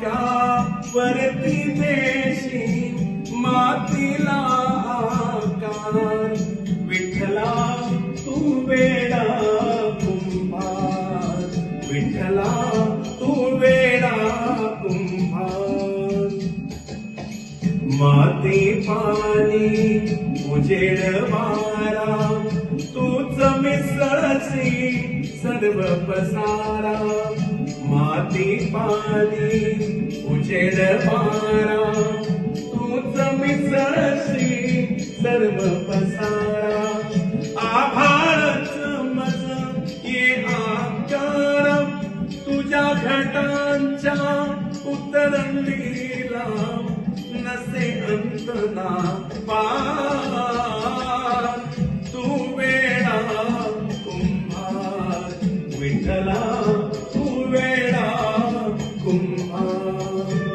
वरती देशी मातीला आकार विठ्ठला तू वेडा कुंभार विठ्ठला तू वेडा कुंभार माती पाणी उजेड वारा तूच मिसळसी सर्व पसारा माती पाणी उजेड वारा तूच मिसळसी सर्व पसारा आभाळच मज ये आकार तुझ्या घटांच्या उतरंडीला नसे अंत ना पार तू वेडा कुंभार विठ्ठला तू वेडा कुंभार